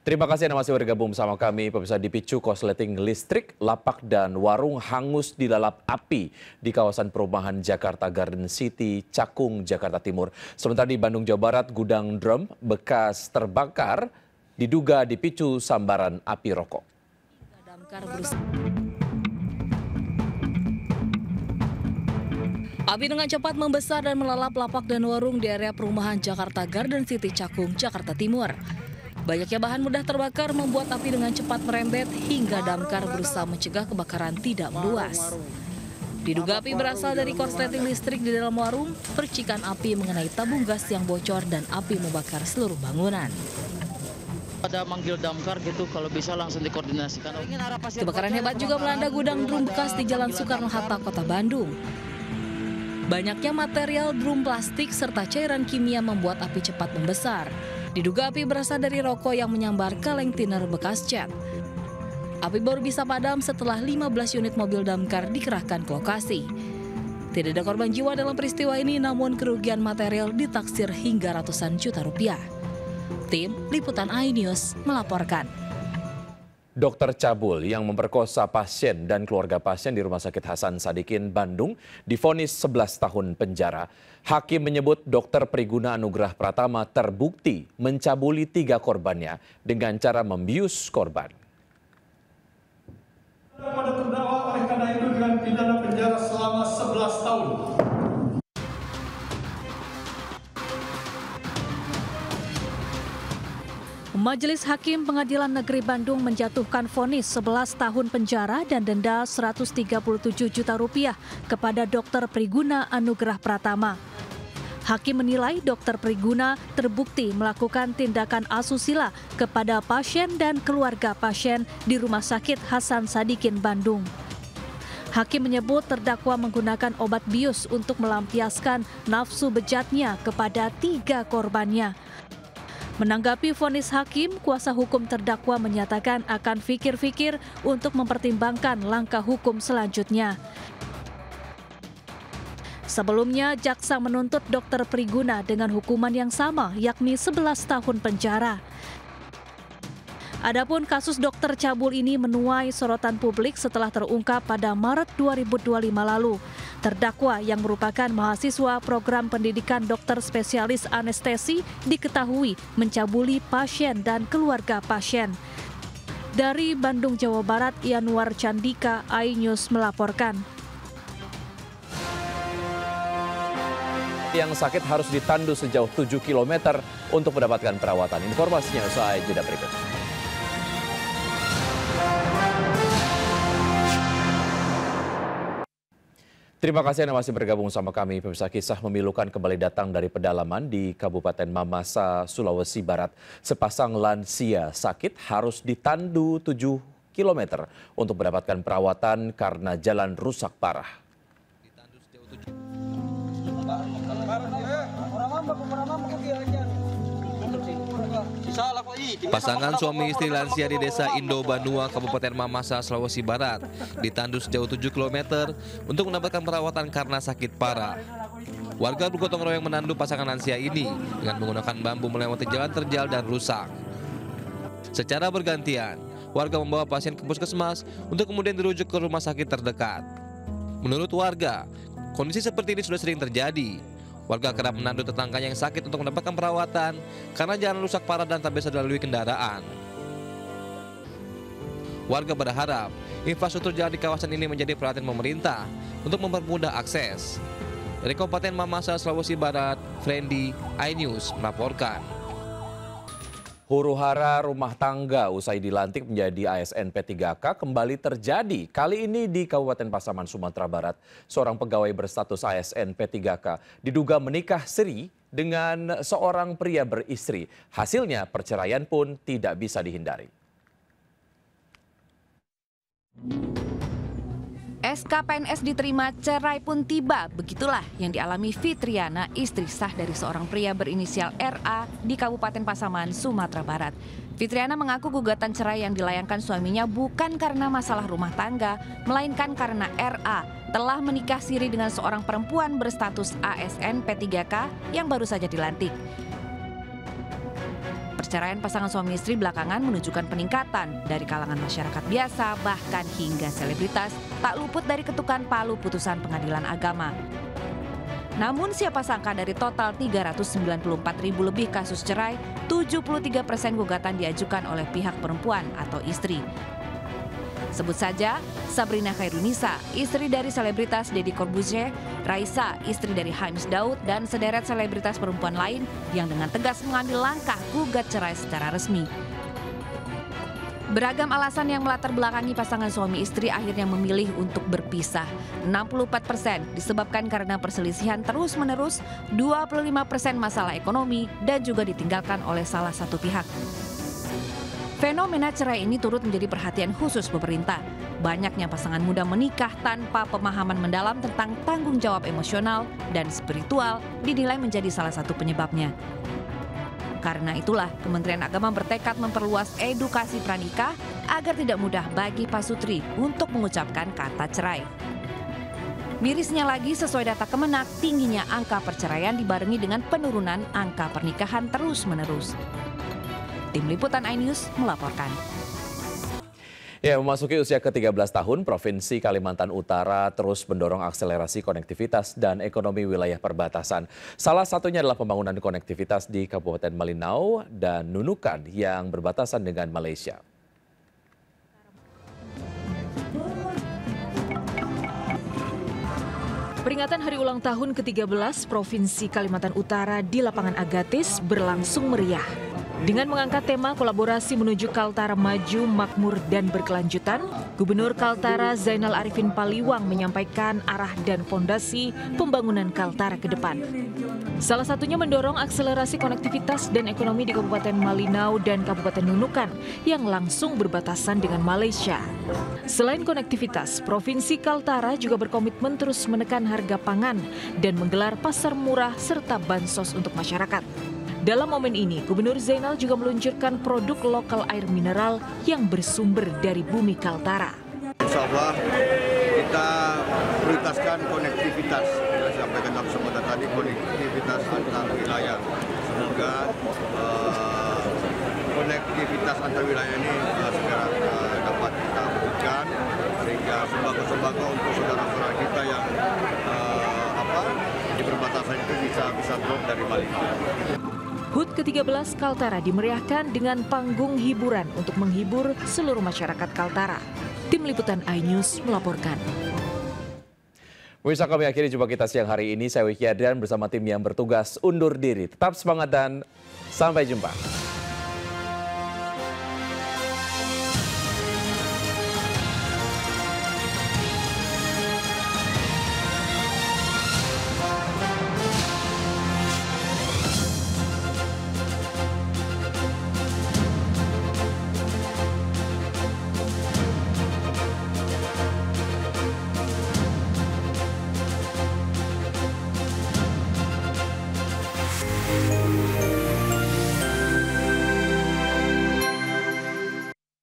Terima kasih Anda masih bergabung bersama kami. Pemirsa, dipicu korsleting listrik, lapak dan warung hangus dilalap api di kawasan perumahan Jakarta Garden City, Cakung, Jakarta Timur. Sementara di Bandung, Jawa Barat, gudang drum bekas terbakar diduga dipicu sambaran api rokok. Api dengan cepat membesar dan melalap lapak dan warung di area perumahan Jakarta Garden City, Cakung, Jakarta Timur. Banyaknya bahan mudah terbakar membuat api dengan cepat merembet hingga damkar berusaha mencegah kebakaran tidak meluas. Diduga api berasal dari korsleting listrik di dalam warung, percikan api mengenai tabung gas yang bocor dan api membakar seluruh bangunan. Ada manggil damkar gitu, kalau bisa langsung dikoordinasikan. Kebakaran hebat juga melanda gudang drum bekas di Jalan Soekarno-Hatta, Kota Bandung. Banyaknya material drum plastik serta cairan kimia membuat api cepat membesar. Diduga api berasal dari rokok yang menyambar kaleng thinner bekas cat. Api baru bisa padam setelah 15 unit mobil damkar dikerahkan ke lokasi. Tidak ada korban jiwa dalam peristiwa ini, namun kerugian material ditaksir hingga ratusan juta rupiah. Tim Liputan iNews melaporkan. Dokter cabul yang memperkosa pasien dan keluarga pasien di Rumah Sakit Hasan Sadikin, Bandung, divonis 11 tahun penjara. Hakim menyebut Dokter Priguna Anugrah Pratama terbukti mencabuli 3 korbannya dengan cara membius korban. Pada terdakwa oleh karena itu dengan pidana penjara selama 11 tahun. Majelis Hakim Pengadilan Negeri Bandung menjatuhkan vonis 11 tahun penjara dan denda 137 juta rupiah kepada Dokter Priguna Anugrah Pratama. Hakim menilai Dokter Priguna terbukti melakukan tindakan asusila kepada pasien dan keluarga pasien di Rumah Sakit Hasan Sadikin, Bandung. Hakim menyebut terdakwa menggunakan obat bius untuk melampiaskan nafsu bejatnya kepada 3 korbannya. Menanggapi vonis hakim, kuasa hukum terdakwa menyatakan akan fikir-fikir untuk mempertimbangkan langkah hukum selanjutnya. Sebelumnya, jaksa menuntut Dokter Priguna dengan hukuman yang sama, yakni 11 tahun penjara. Adapun kasus dokter cabul ini menuai sorotan publik setelah terungkap pada Maret 2025 lalu. Terdakwa yang merupakan mahasiswa program pendidikan dokter spesialis anestesi diketahui mencabuli pasien dan keluarga pasien. Dari Bandung, Jawa Barat, Yanuar Candika, iNews melaporkan. Yang sakit harus ditandu sejauh 7 km untuk mendapatkan perawatan. Informasinya usai jeda berikut. Terima kasih Anda masih bergabung sama kami. Pemirsa, kisah memilukan kembali datang dari pedalaman di Kabupaten Mamasa, Sulawesi Barat. Sepasang lansia sakit harus ditandu 7 km untuk mendapatkan perawatan karena jalan rusak parah. Pasangan suami istri lansia di Desa Indo Banua, Kabupaten Mamasa, Sulawesi Barat ditandu sejauh 7 km untuk mendapatkan perawatan karena sakit parah. Warga bergotong royong menandu pasangan lansia ini dengan menggunakan bambu melewati jalan terjal dan rusak. Secara bergantian, warga membawa pasien ke puskesmas untuk kemudian dirujuk ke rumah sakit terdekat. Menurut warga, kondisi seperti ini sudah sering terjadi. Warga kerap menandu tetangganya yang sakit untuk mendapatkan perawatan karena jalan rusak parah dan tak bisa dilalui kendaraan. Warga berharap infrastruktur jalan di kawasan ini menjadi perhatian pemerintah untuk mempermudah akses. Dari Kabupaten Mamasa, Sulawesi Barat, Frendi, iNews melaporkan. Huru-hara rumah tangga usai dilantik menjadi ASN P3K kembali terjadi. Kali ini di Kabupaten Pasaman, Sumatera Barat. Seorang pegawai berstatus ASN P3K diduga menikah siri dengan seorang pria beristri. Hasilnya perceraian pun tidak bisa dihindari. SK PNS diterima, cerai pun tiba. Begitulah yang dialami Fitriana, istri sah dari seorang pria berinisial RA di Kabupaten Pasaman, Sumatera Barat. Fitriana mengaku gugatan cerai yang dilayangkan suaminya bukan karena masalah rumah tangga, melainkan karena RA telah menikah siri dengan seorang perempuan berstatus ASN P3K yang baru saja dilantik. perceraian pasangan suami istri belakangan menunjukkan peningkatan dari kalangan masyarakat biasa bahkan hingga selebritas tak luput dari ketukan palu putusan pengadilan agama. Namun siapa sangka dari total 394.000 lebih kasus cerai, 73% gugatan diajukan oleh pihak perempuan atau istri. Sebut saja Sabrina Khairunisa, istri dari selebritas Deddy Corbuzier, Raisa, istri dari Hamish Daud, dan sederet selebritas perempuan lain yang dengan tegas mengambil langkah gugat cerai secara resmi. Beragam alasan yang melatar belakangi pasangan suami istri akhirnya memilih untuk berpisah. 64% disebabkan karena perselisihan terus-menerus, 25% masalah ekonomi, dan juga ditinggalkan oleh salah satu pihak. Fenomena cerai ini turut menjadi perhatian khusus pemerintah. Banyaknya pasangan muda menikah tanpa pemahaman mendalam tentang tanggung jawab emosional dan spiritual dinilai menjadi salah satu penyebabnya. Karena itulah, Kementerian Agama bertekad memperluas edukasi pranikah agar tidak mudah bagi pasutri untuk mengucapkan kata cerai. Mirisnya lagi, sesuai data Kemenak, tingginya angka perceraian dibarengi dengan penurunan angka pernikahan terus-menerus. Tim Liputan iNews melaporkan. Ya, memasuki usia ke-13 tahun, Provinsi Kalimantan Utara terus mendorong akselerasi konektivitas dan ekonomi wilayah perbatasan. Salah satunya adalah pembangunan konektivitas di Kabupaten Malinau dan Nunukan yang berbatasan dengan Malaysia. Peringatan Hari Ulang Tahun ke-13 Provinsi Kalimantan Utara di Lapangan Agatis berlangsung meriah. Dengan mengangkat tema kolaborasi menuju Kaltara maju, makmur, dan berkelanjutan, Gubernur Kaltara Zainal Arifin Paliwang menyampaikan arah dan fondasi pembangunan Kaltara ke depan. Salah satunya mendorong akselerasi konektivitas dan ekonomi di Kabupaten Malinau dan Kabupaten Nunukan yang langsung berbatasan dengan Malaysia. Selain konektivitas, Provinsi Kaltara juga berkomitmen terus menekan harga pangan dan menggelar pasar murah serta bansos untuk masyarakat. Dalam momen ini, Gubernur Zainal juga meluncurkan produk lokal air mineral yang bersumber dari bumi Kaltara. Insya Allah kita prioritaskan konektivitas. Saya sampaikan dalam kesempatan tadi, konektivitas antar wilayah. Semoga konektivitas antar wilayah ini segera dapat kita wujudkan sehingga sembako-sembako untuk saudara-saudara kita yang di perbatasan itu bisa drop dari Malaysia. HUT ke-13 Kaltara dimeriahkan dengan panggung hiburan untuk menghibur seluruh masyarakat Kaltara. Tim Liputan iNews melaporkan. Pemirsa, kami akhiri jumpa kita siang hari ini. Saya Wiki Adrian bersama tim yang bertugas undur diri. Tetap semangat dan sampai jumpa.